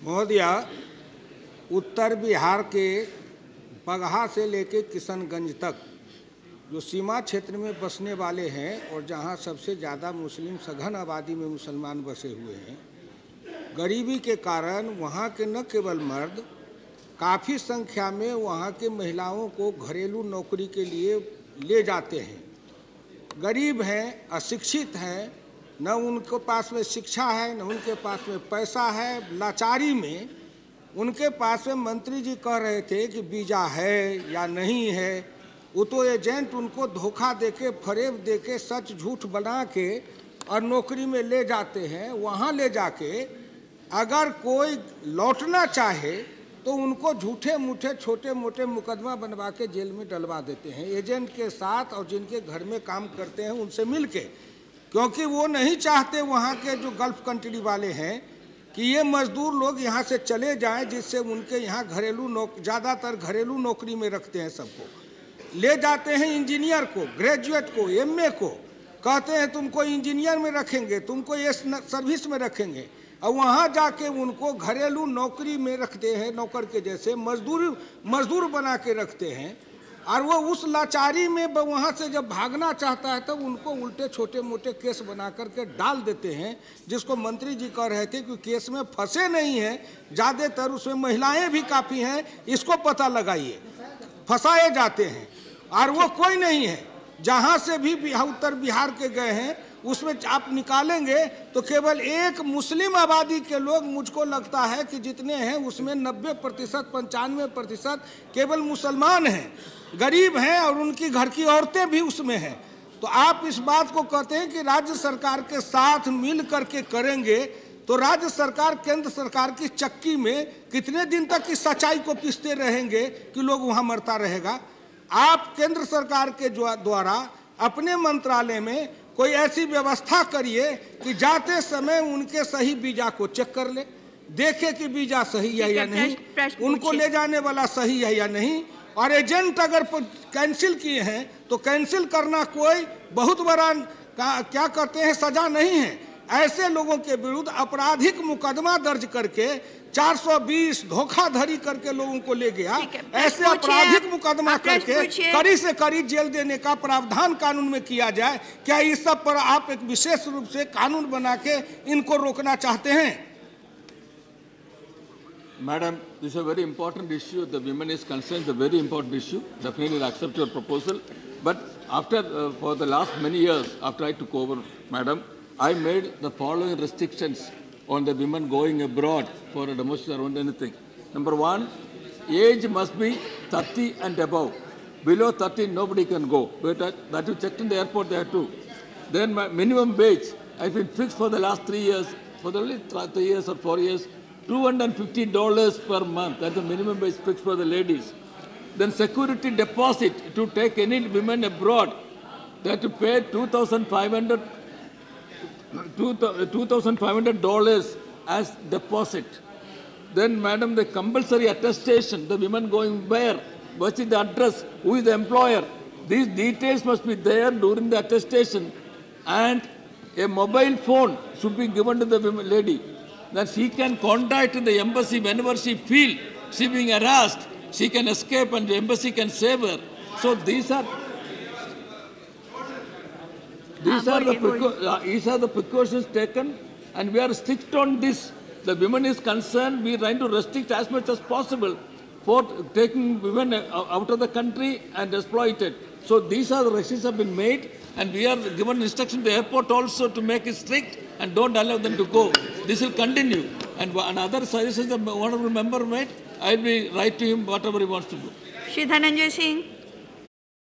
महोदय, उत्तर बिहार के बगहा से लेके किशनगंज तक जो सीमा क्षेत्र में बसने वाले हैं और जहां सबसे ज़्यादा मुस्लिम सघन आबादी में मुसलमान बसे हुए हैं, गरीबी के कारण वहां के न केवल मर्द, काफ़ी संख्या में वहां के महिलाओं को घरेलू नौकरी के लिए ले जाते हैं। गरीब हैं, अशिक्षित हैं, न उनके पास में शिक्षा है, न उनके पास में पैसा है। लाचारी में उनके पास में मंत्री जी कह रहे थे कि वीज़ा है या नहीं है, वो तो एजेंट उनको धोखा देके, फरेब देके, सच झूठ बना के और नौकरी में ले जाते हैं। वहाँ ले जाके अगर कोई लौटना चाहे तो उनको झूठे मूठे छोटे मोटे मुकदमा बनवा के जेल में डलवा देते हैं एजेंट के साथ और जिनके घर में काम करते हैं उनसे मिल के, क्योंकि वो नहीं चाहते वहाँ के जो गल्फ कंट्री वाले हैं कि ये मजदूर लोग यहाँ से चले जाएं, जिससे उनके यहाँ ज़्यादातर घरेलू नौकरी में रखते हैं। सबको ले जाते हैं, इंजीनियर को, ग्रेजुएट को, एमए को, कहते हैं तुमको इंजीनियर में रखेंगे, तुमको ये सर्विस में रखेंगे, और वहाँ जाके उनको घरेलू नौकरी में रखते हैं, नौकर के जैसे मजदूर बना के रखते हैं। और वो उस लाचारी में वहाँ से जब भागना चाहता है तब उनको उल्टे छोटे मोटे केस बना करके डाल देते हैं, जिसको मंत्री जी कह रहे थे कि केस में फंसे नहीं हैं, ज़्यादातर उसमें महिलाएं भी काफ़ी हैं, इसको पता लगाइए, फंसाए जाते हैं। और वो कोई नहीं है, जहाँ से भी उत्तर बिहार के गए हैं उसमें आप निकालेंगे तो केवल एक मुस्लिम आबादी के लोग, मुझको लगता है कि जितने हैं उसमें 90% 95% केवल मुसलमान हैं, गरीब हैं, और उनकी घर की औरतें भी उसमें हैं। तो आप इस बात को कहते हैं कि राज्य सरकार के साथ मिल करके करेंगे, तो राज्य सरकार केंद्र सरकार की चक्की में कितने दिन तक इस सच्चाई को पीसते रहेंगे कि लोग वहाँ मरता रहेगा। आप केंद्र सरकार के द्वारा अपने मंत्रालय में कोई ऐसी व्यवस्था करिए कि जाते समय उनके सही वीजा को चेक कर ले, देखे कि वीजा सही है या नहीं, उनको ले जाने वाला सही है या नहीं। और एजेंट अगर कैंसिल किए हैं तो कैंसिल करना कोई बहुत बड़ा क्या कहते हैं सजा नहीं है। ऐसे लोगों के विरुद्ध आपराधिक मुकदमा दर्ज करके 420 धोखाधड़ी करके लोगों को ले गया, ऐसे आपराधिक मुकदमा करके कड़ी से कड़ी जेल देने का प्रावधान कानून में किया जाए। क्या इस सब पर आप एक विशेष रूप से कानून बना के इनको रोकना चाहते हैं? Madam, this is a very important issue. The women is concerned, a very important issue. Definitely accept your proposal. But after, for the last many years, after I took over, Madam, I made the following restrictions on the women going abroad for a domestic or anything. Number one, age must be 30 and above. Below 30, nobody can go. But that you checked in the airport there too. Then my minimum wage has been fixed for the last 3 years, for the only 3 years or 4 years, $250 per month. That's the minimum wage fixed for the ladies. Then security deposit to take any women abroad, they have to pay $2,500 as deposit. Then, madam, the compulsory attestation, the women going where, what is the address, who is the employer, these details must be there during the attestation, and a mobile phone should be given to the lady, that she can contact the embassy whenever she feels she being harassed, she can escape and the embassy can save her. So these are the precautions taken, and we are strict on this. The women is concerned, we are trying to restrict as much as possible for taking women out of the country and exploited. So these are the restrictions have been made, and we are given instruction to the airport also to make it strict and don't allow them to go. This will continue. And another suggestions the honorable member made, I will write to him whatever he wants to do. Shri Dhananjay Singh.